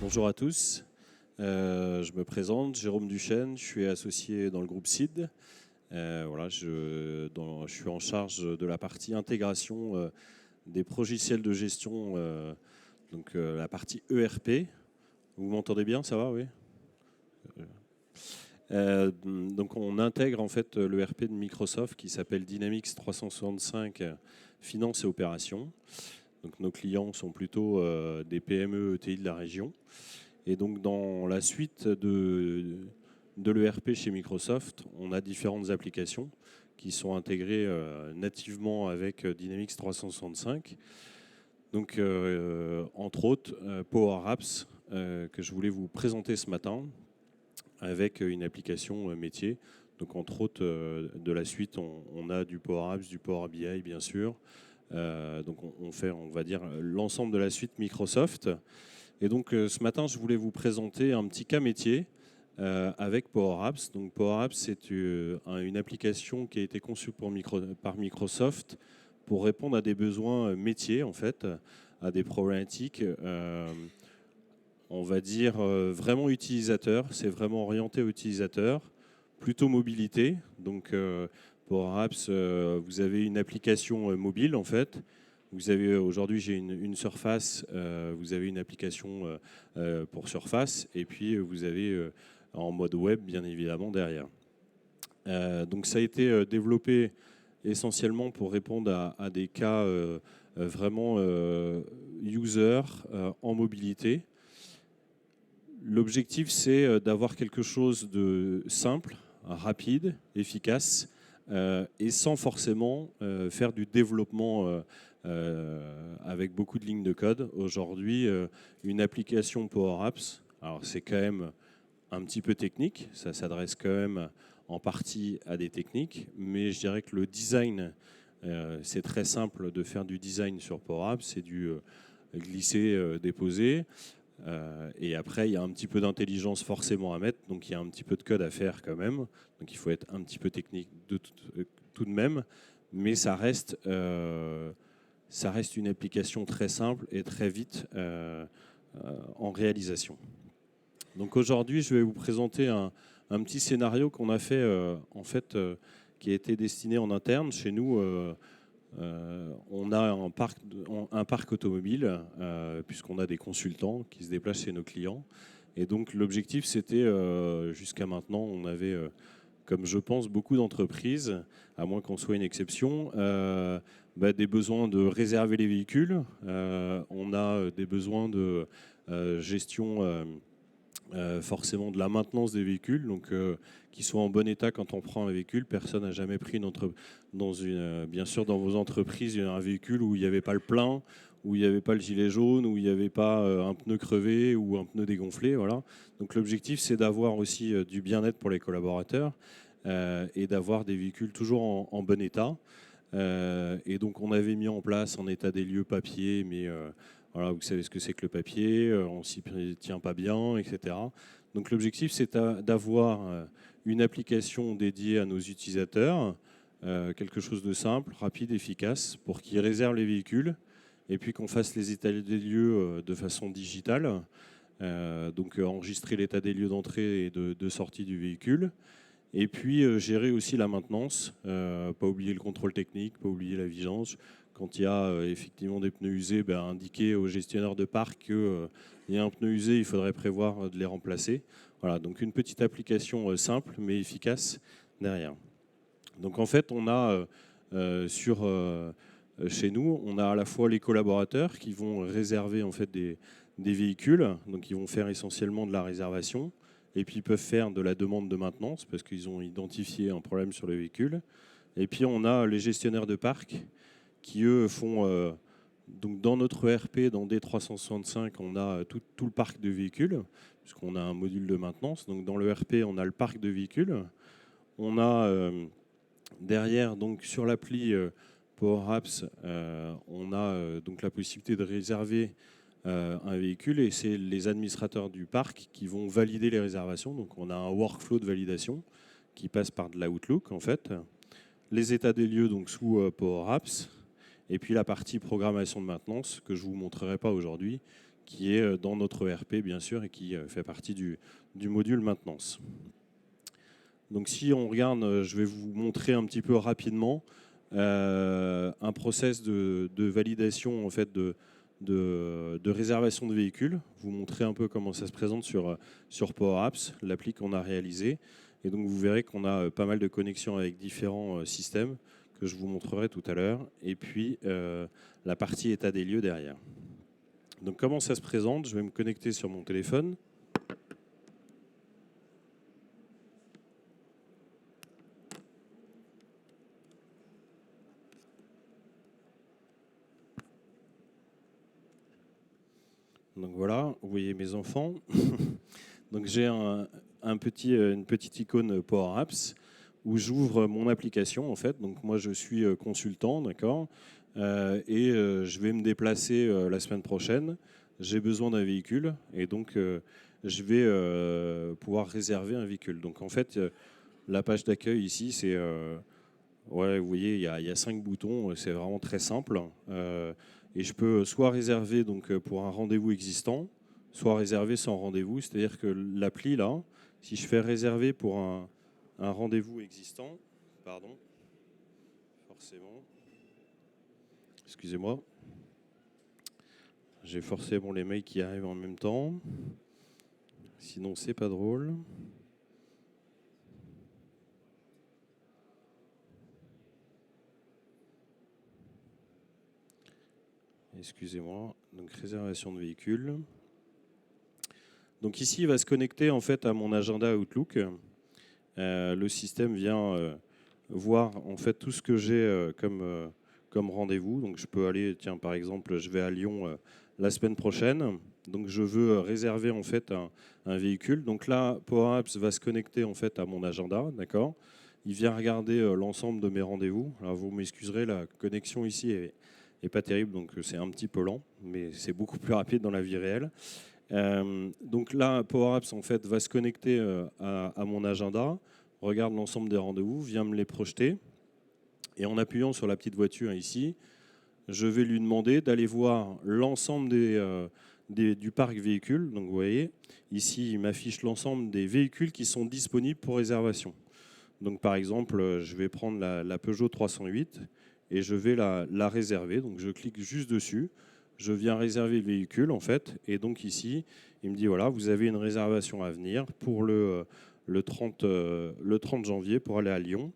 Bonjour à tous, je me présente, Jérôme Duchesne, je suis associé dans le groupe CID. Voilà, je suis en charge de la partie intégration des logiciels de gestion, la partie ERP. Vous m'entendez bien, ça va, oui? Donc on intègre en fait l'ERP de Microsoft qui s'appelle Dynamics 365 Finance et Opérations. Donc nos clients sont plutôt des PME ETI de la région. Et donc dans la suite de l'ERP chez Microsoft, on a différentes applications qui sont intégrées nativement avec Dynamics 365. Donc entre autres Power Apps que je voulais vous présenter ce matin avec une application métier. Donc entre autres de la suite, on a du Power Apps, du Power BI bien sûr. Donc on fait, on va dire, l'ensemble de la suite Microsoft. Et donc ce matin, je voulais vous présenter un petit cas métier avec Power Apps. Donc Power Apps, c'est une application qui a été conçue par Microsoft pour répondre à des besoins métiers, en fait, à des problématiques, on va dire, vraiment utilisateurs. C'est vraiment orienté aux utilisateurs, plutôt mobilité. Donc Power Apps, vous avez une application mobile, en fait. Vous avez aujourd'hui, j'ai une Surface, vous avez une application pour Surface, et puis vous avez en mode web, bien évidemment, derrière. Donc ça a été développé essentiellement pour répondre à des cas vraiment user en mobilité. L'objectif, c'est d'avoir quelque chose de simple, rapide, efficace, et sans forcément faire du développement avec beaucoup de lignes de code. Aujourd'hui, une application Power Apps, alors c'est quand même un petit peu technique, ça s'adresse quand même en partie à des techniques, mais je dirais que le design, c'est très simple de faire du design sur Power Apps, c'est du glisser, déposer. Et après, il y a un petit peu d'intelligence forcément à mettre, donc il y a un petit peu de code à faire quand même. Donc il faut être un petit peu technique tout de même, mais ça reste une application très simple et très vite en réalisation. Donc aujourd'hui, je vais vous présenter un petit scénario qu'on a fait, en fait, qui a été destiné en interne chez nous. On a un parc automobile, puisqu'on a des consultants qui se déplacent chez nos clients. Et donc l'objectif, c'était, jusqu'à maintenant, on avait, comme je pense, beaucoup d'entreprises, à moins qu'on soit une exception, des besoins de réserver les véhicules. On a des besoins de gestion forcément de la maintenance des véhicules, donc qu'ils soient en bon état quand on prend un véhicule. Personne n'a jamais pris bien sûr dans vos entreprises un véhicule où il n'y avait pas le plein, où il n'y avait pas le gilet jaune, où il n'y avait pas un pneu crevé ou un pneu dégonflé. Voilà. Donc l'objectif, c'est d'avoir aussi du bien-être pour les collaborateurs et d'avoir des véhicules toujours en bon état. Et donc on avait mis en place un état des lieux papier, mais voilà, vous savez ce que c'est que le papier, on s'y tient pas bien, etc. Donc l'objectif, c'est d'avoir une application dédiée à nos utilisateurs, quelque chose de simple, rapide, efficace, pour qu'ils réservent les véhicules, et puis qu'on fasse les états des lieux de façon digitale, donc enregistrer l'état des lieux d'entrée et de sortie du véhicule, et puis gérer aussi la maintenance, pas oublier le contrôle technique, pas oublier la vigilance. Quand il y a effectivement des pneus usés, indiquer au gestionnaire de parc qu'il y a un pneu usé, il faudrait prévoir de les remplacer. Voilà, donc une petite application simple mais efficace derrière. Donc en fait, on a chez nous, on a à la fois les collaborateurs qui vont réserver en fait des véhicules, donc ils vont faire essentiellement de la réservation. Et puis ils peuvent faire de la demande de maintenance parce qu'ils ont identifié un problème sur le véhicule. Et puis on a les gestionnaires de parc qui eux font donc dans notre ERP, dans D365, on a tout le parc de véhicules puisqu'on a un module de maintenance. Donc dans le ERP, on a le parc de véhicules. On a derrière, donc sur l'appli Power Apps, on a donc la possibilité de réserver un véhicule et c'est les administrateurs du parc qui vont valider les réservations. Donc on a un workflow de validation qui passe par de l'Outlook en fait. Les états des lieux donc sous Power Apps et puis la partie programmation de maintenance que je ne vous montrerai pas aujourd'hui qui est dans notre ERP, bien sûr, et qui fait partie du module maintenance. Donc si on regarde, je vais vous montrer un petit peu rapidement un process de validation en fait, de réservation de véhicules. Vous montrer un peu comment ça se présente sur Power Apps, l'appli qu'on a réalisée. Et donc vous verrez qu'on a pas mal de connexions avec différents systèmes que je vous montrerai tout à l'heure. Et puis la partie état des lieux derrière. Donc comment ça se présente? Je vais me connecter sur mon téléphone. Donc voilà, vous voyez mes enfants. Donc j'ai une petite icône Power Apps où j'ouvre mon application en fait. Donc moi je suis consultant, d'accord, et je vais me déplacer la semaine prochaine. J'ai besoin d'un véhicule et donc je vais pouvoir réserver un véhicule. Donc en fait la page d'accueil ici c'est ouais, vous voyez, il y a 5 boutons, c'est vraiment très simple. Et je peux soit réserver donc, pour un rendez-vous existant, soit réserver sans rendez-vous. C'est-à-dire que l'appli, là, si je fais réserver pour un rendez-vous existant, pardon, forcément, excusez-moi, j'ai forcément les mails qui arrivent en même temps. Sinon, c'est pas drôle. Excusez-moi, donc réservation de véhicule. Donc ici, il va se connecter en fait à mon agenda Outlook. Le système vient voir en fait tout ce que j'ai comme rendez-vous. Donc je peux aller, tiens par exemple, je vais à Lyon la semaine prochaine. Donc je veux réserver en fait un véhicule. Donc là, Power Apps va se connecter en fait à mon agenda, d'accord. Il vient regarder l'ensemble de mes rendez-vous. Alors vous m'excuserez, la connexion ici est pas terrible, donc c'est un petit peu lent, mais c'est beaucoup plus rapide dans la vie réelle. Donc là, Power Apps en fait va se connecter à mon agenda, regarde l'ensemble des rendez-vous, vient me les projeter, et en appuyant sur la petite voiture ici, je vais lui demander d'aller voir l'ensemble du parc véhicule. Donc vous voyez, ici il m'affiche l'ensemble des véhicules qui sont disponibles pour réservation. Donc par exemple, je vais prendre la Peugeot 308 et je vais la réserver. Donc je clique juste dessus. Je viens réserver le véhicule en fait, et donc ici, il me dit voilà, vous avez une réservation à venir pour le 30 janvier pour aller à Lyon.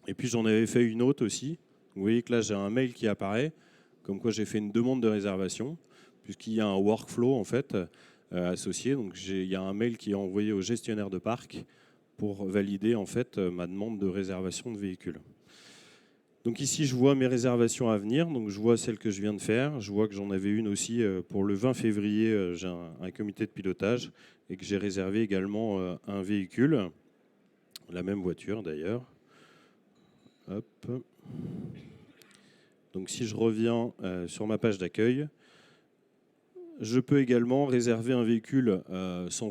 Et puis j'en avais fait une autre aussi. Vous voyez que là j'ai un mail qui apparaît, comme quoi j'ai fait une demande de réservation, puisqu'il y a un workflow en fait associé. Donc il y a un mail qui est envoyé au gestionnaire de parc pour valider en fait ma demande de réservation de véhicule. Donc ici, je vois mes réservations à venir. Donc je vois celle que je viens de faire. Je vois que j'en avais une aussi pour le 20 février. J'ai un comité de pilotage et que j'ai réservé également un véhicule, la même voiture d'ailleurs. Hop. Donc si je reviens sur ma page d'accueil, je peux également réserver un véhicule sans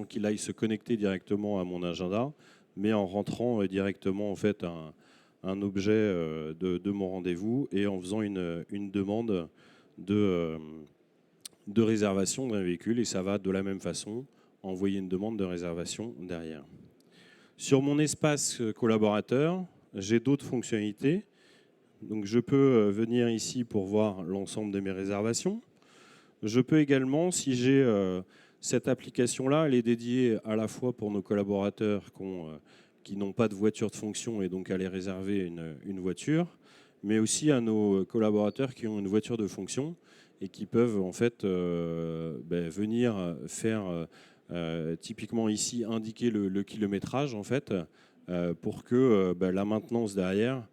qu'il aille se connecter directement à mon agenda, mais en rentrant directement en fait un objet de mon rendez-vous et en faisant une demande de réservation d'un véhicule, et ça va de la même façon envoyer une demande de réservation derrière. Sur mon espace collaborateur, j'ai d'autres fonctionnalités. Donc je peux venir ici pour voir l'ensemble de mes réservations. Je peux également, si j'ai cette application-là, elle est dédiée à la fois pour nos collaborateurs qui n'ont pas de voiture de fonction et donc aller réserver une voiture, mais aussi à nos collaborateurs qui ont une voiture de fonction et qui peuvent en fait venir faire typiquement ici indiquer le kilométrage en fait pour que la maintenance derrière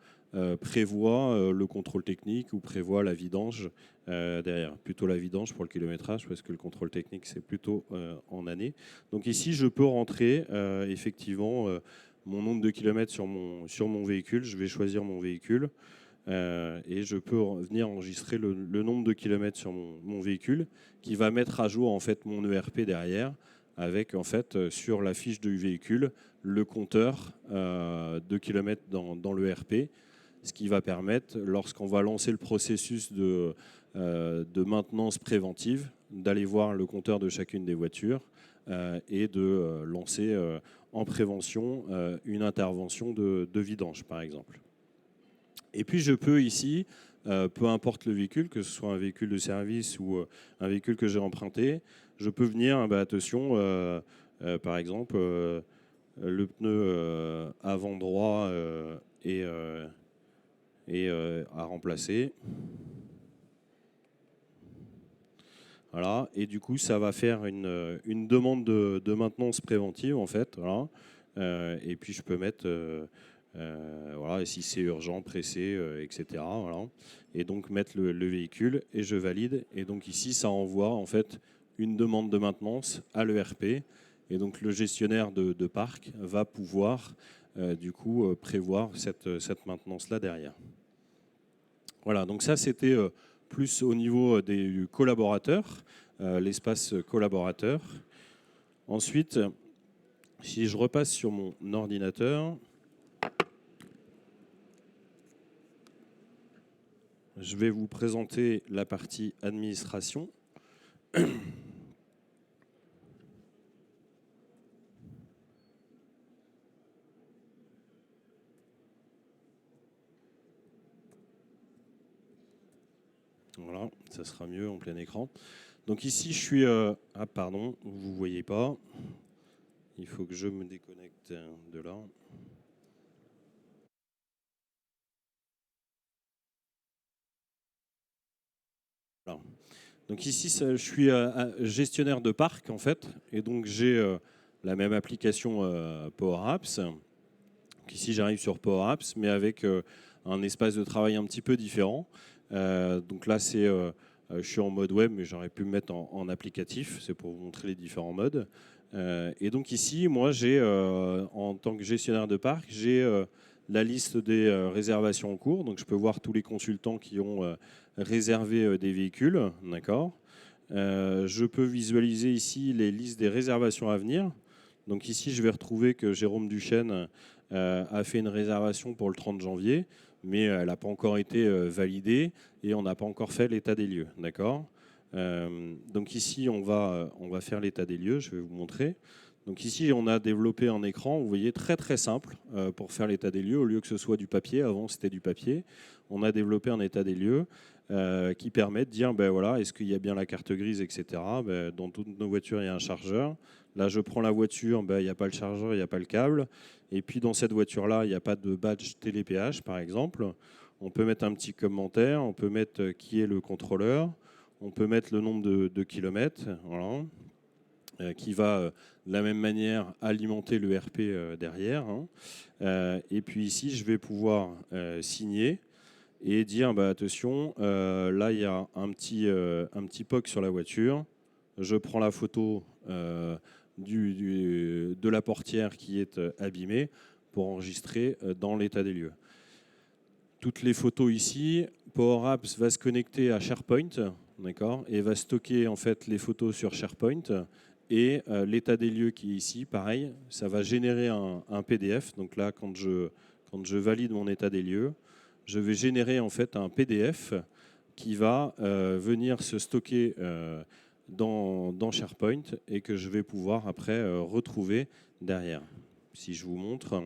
prévoit le contrôle technique ou prévoit la vidange derrière. Plutôt la vidange pour le kilométrage parce que le contrôle technique c'est plutôt en année. Donc ici je peux rentrer effectivement mon nombre de kilomètres sur mon véhicule. Je vais choisir mon véhicule et je peux venir enregistrer le nombre de kilomètres sur mon véhicule qui va mettre à jour en fait mon ERP derrière avec en fait sur la fiche du véhicule le compteur de kilomètres dans l'ERP. ce qui va permettre, lorsqu'on va lancer le processus de maintenance préventive, d'aller voir le compteur de chacune des voitures et de lancer en prévention une intervention de vidange, par exemple. Et puis je peux ici, peu importe le véhicule, que ce soit un véhicule de service ou un véhicule que j'ai emprunté, je peux venir, attention, par exemple, le pneu avant droit est à remplacer. Voilà. Et du coup, ça va faire une demande de maintenance préventive, en fait. Voilà. Et puis, je peux mettre, voilà, si c'est urgent, pressé, etc. Voilà. Et donc, mettre le véhicule et je valide. Et donc, ici, ça envoie, en fait, une demande de maintenance à l'ERP. Et donc, le gestionnaire de parc va pouvoir, du coup, prévoir cette maintenance-là derrière. Voilà, donc ça, c'était plus au niveau des collaborateurs, l'espace collaborateur. Ensuite, si je repasse sur mon ordinateur, je vais vous présenter la partie administration. Voilà, ça sera mieux en plein écran. Donc ici, je suis... ah pardon, vous ne voyez pas. Il faut que je me déconnecte de là. Voilà. Donc ici, je suis gestionnaire de parc, en fait. Et donc, j'ai la même application Power Apps. Donc ici, j'arrive sur Power Apps, mais avec un espace de travail un petit peu différent. Donc là, je suis en mode web, mais j'aurais pu me mettre en applicatif. C'est pour vous montrer les différents modes. Et donc ici, moi, en tant que gestionnaire de parc, j'ai la liste des réservations en cours. Donc je peux voir tous les consultants qui ont réservé des véhicules. D'accord. Je peux visualiser ici les listes des réservations à venir. Donc ici, je vais retrouver que Jérôme Duchesne a fait une réservation pour le 30 janvier, mais elle n'a pas encore été validée et on n'a pas encore fait l'état des lieux. D'accord. Donc ici, on va faire l'état des lieux, je vais vous montrer. Donc ici, on a développé un écran, vous voyez, très très simple pour faire l'état des lieux. Au lieu que ce soit du papier, avant c'était du papier, on a développé un état des lieux qui permet de dire, ben voilà, est-ce qu'il y a bien la carte grise, etc. Ben, dans toutes nos voitures, il y a un chargeur. Là, je prends la voiture, ben, il n'y a pas le chargeur, il n'y a pas le câble. Et puis dans cette voiture-là, il n'y a pas de badge télépéage, par exemple. On peut mettre un petit commentaire, on peut mettre qui est le contrôleur, on peut mettre le nombre de kilomètres, voilà, qui va de la même manière alimenter le RP derrière. Hein. Et puis ici, je vais pouvoir signer et dire bah, attention, là il y a un petit POC sur la voiture, je prends la photo de la portière qui est abîmée pour enregistrer dans l'état des lieux. Toutes les photos ici, Power Apps va se connecter à SharePoint, d'accord, et va stocker en fait les photos sur SharePoint. Et l'état des lieux qui est ici, pareil, ça va générer un PDF. Donc là, quand je valide mon état des lieux, je vais générer en fait un PDF qui va venir se stocker dans SharePoint et que je vais pouvoir après retrouver derrière. Si je vous montre,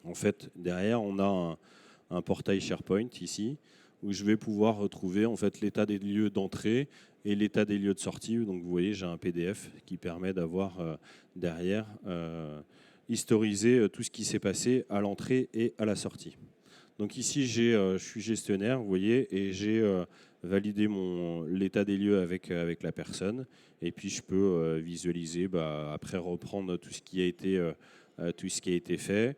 en fait, derrière, on a un portail SharePoint ici où je vais pouvoir retrouver en fait l'état des lieux d'entrée et l'état des lieux de sortie. Donc vous voyez, j'ai un PDF qui permet d'avoir derrière historisé tout ce qui s'est passé à l'entrée et à la sortie. Donc ici, je suis gestionnaire, vous voyez, et j'ai validé l'état des lieux avec la personne. Et puis je peux visualiser, après reprendre tout ce qui a été fait.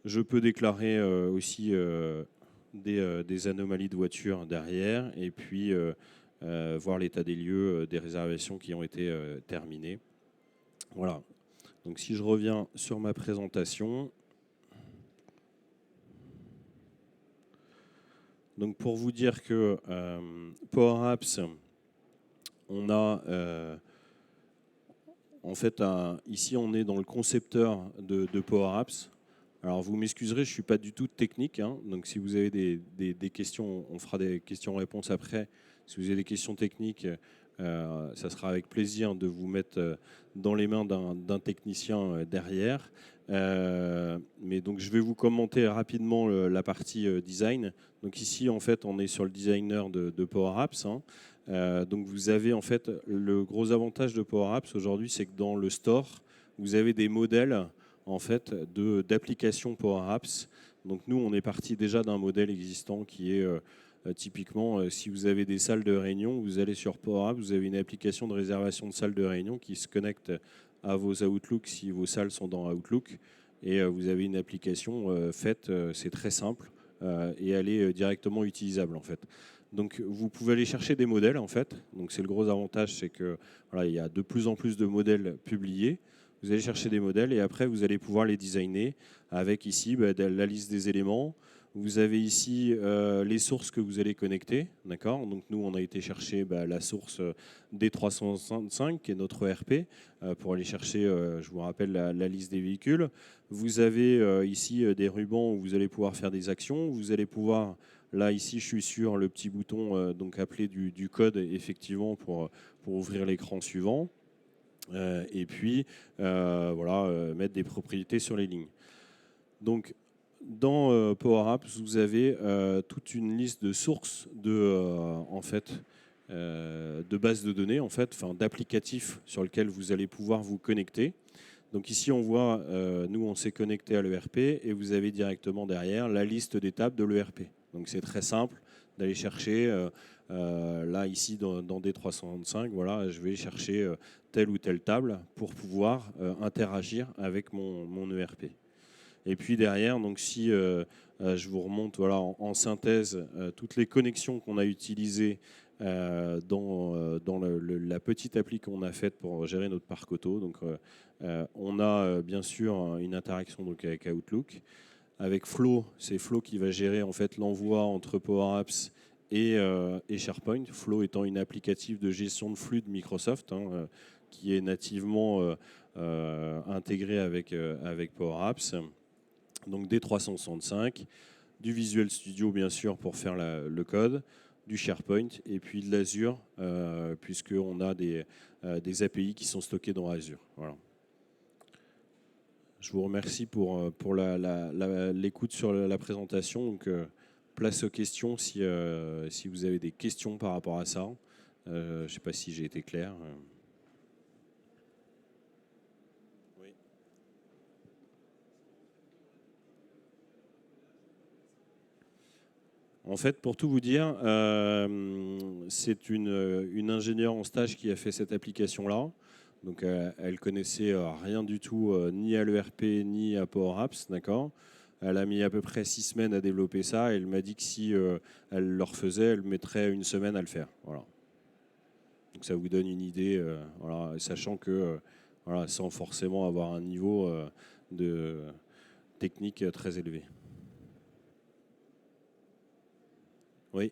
Je peux déclarer aussi des anomalies de voiture derrière et puis voir l'état des lieux des réservations qui ont été terminées. Voilà. Donc si je reviens sur ma présentation. Donc pour vous dire que Power Apps, on a en fait ici on est dans le concepteur de Power Apps. Alors vous m'excuserez, je ne suis pas du tout technique, hein, donc si vous avez des questions, on fera des questions-réponses après. Si vous avez des questions techniques, ça sera avec plaisir de vous mettre dans les mains d'un technicien derrière. Mais donc je vais vous commenter rapidement la partie design. Donc ici en fait on est sur le designer de Power Apps, hein. Donc vous avez en fait le gros avantage de Power Apps aujourd'hui, c'est que dans le store vous avez des modèles en fait d'applications Power Apps. Donc nous on est parti déjà d'un modèle existant qui est typiquement, si vous avez des salles de réunion, vous allez sur Power Apps, vous avez une application de réservation de salles de réunion qui se connecte à vos Outlook si vos salles sont dans Outlook. Et vous avez une application faite, c'est très simple, et elle est directement utilisable en fait. Donc vous pouvez aller chercher des modèles en fait. Donc c'est le gros avantage, c'est que voilà, il y a de plus en plus de modèles publiés. Vous allez chercher des modèles et après vous allez pouvoir les designer avec ici la liste des éléments. Vous avez ici les sources que vous allez connecter, d'accord. Donc nous, on a été chercher la source D365, qui est notre ERP, pour aller chercher, je vous rappelle, la liste des véhicules. Vous avez ici des rubans où vous allez pouvoir faire des actions. Vous allez pouvoir, là, ici, je suis sur le petit bouton donc appelé du code, effectivement, pour ouvrir l'écran suivant. Et puis, voilà, mettre des propriétés sur les lignes. Donc, dans Power Apps, vous avez toute une liste de sources en fait, de bases de données, en fait, enfin, d'applicatifs sur lesquels vous allez pouvoir vous connecter. Donc ici, on voit, nous, on s'est connecté à l'ERP et vous avez directement derrière la liste d'étapes de l'ERP. Donc c'est très simple d'aller chercher, là, ici, dans D365, voilà, je vais chercher telle ou telle table pour pouvoir interagir avec mon ERP. Et puis derrière, donc si je vous remonte voilà, en synthèse toutes les connexions qu'on a utilisées dans la petite appli qu'on a faite pour gérer notre parc auto. Donc, on a bien sûr une interaction donc, avec Outlook. Avec Flow, c'est Flow qui va gérer en fait l'envoi entre Power Apps et SharePoint. Flow étant une applicative de gestion de flux de Microsoft, hein, qui est nativement intégrée avec Power Apps. Donc des 365, du Visual Studio bien sûr pour faire le code, du SharePoint et puis de l'Azure, puisqu'on a des API qui sont stockés dans Azure. Voilà. Je vous remercie pour l'écoute sur la présentation. Donc, place aux questions si vous avez des questions par rapport à ça. Je ne sais pas si j'ai été clair. En fait, pour tout vous dire, c'est une ingénieure en stage qui a fait cette application-là. Donc, elle connaissait rien du tout, ni à l'ERP, ni à Power Apps, d'accord. Elle a mis à peu près 6 semaines à développer ça. Et elle m'a dit que si elle le refaisait, elle mettrait une semaine à le faire. Voilà. Donc, ça vous donne une idée, voilà, sachant que, voilà, sans forcément avoir un niveau de technique très élevé. Oui.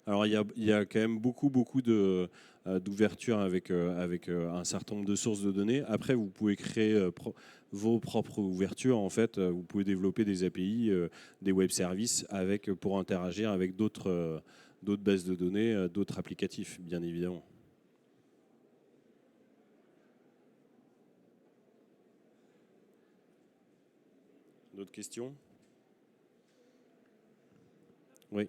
Alors il y a quand même beaucoup d'ouverture avec un certain nombre de sources de données. Après, vous pouvez créer vos propres ouvertures. En fait, vous pouvez développer des API, des web services pour interagir avec d'autres bases de données, d'autres applicatifs, bien évidemment. D'autres questions? Oui.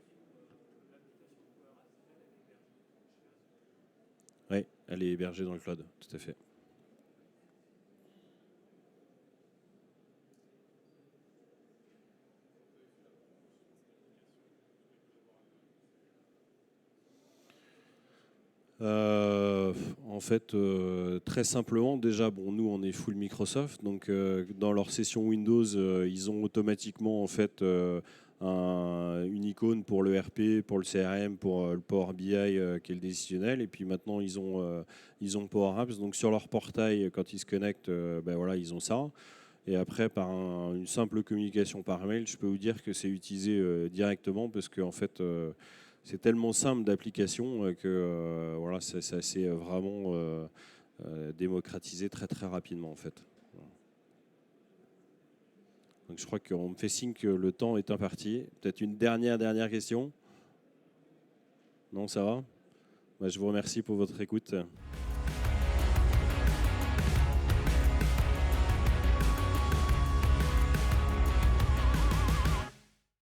Oui, elle est hébergée dans le cloud, tout à fait. En fait, très simplement, déjà, bon, nous, on est full Microsoft, donc dans leur session Windows, ils ont automatiquement en fait une icône pour le RP, pour le CRM, pour le Power BI qui est le décisionnel, et puis maintenant ils ont Power Apps. Donc sur leur portail, quand ils se connectent, ben voilà, ils ont ça. Et après, par une simple communication par mail, je peux vous dire que c'est utilisé directement parce que en fait c'est tellement simple d'application que voilà, ça s'est vraiment démocratisé très très rapidement en fait. Donc je crois qu'on me fait signe que le temps est imparti. Peut-être une dernière question? Non, ça va? Bah, je vous remercie pour votre écoute.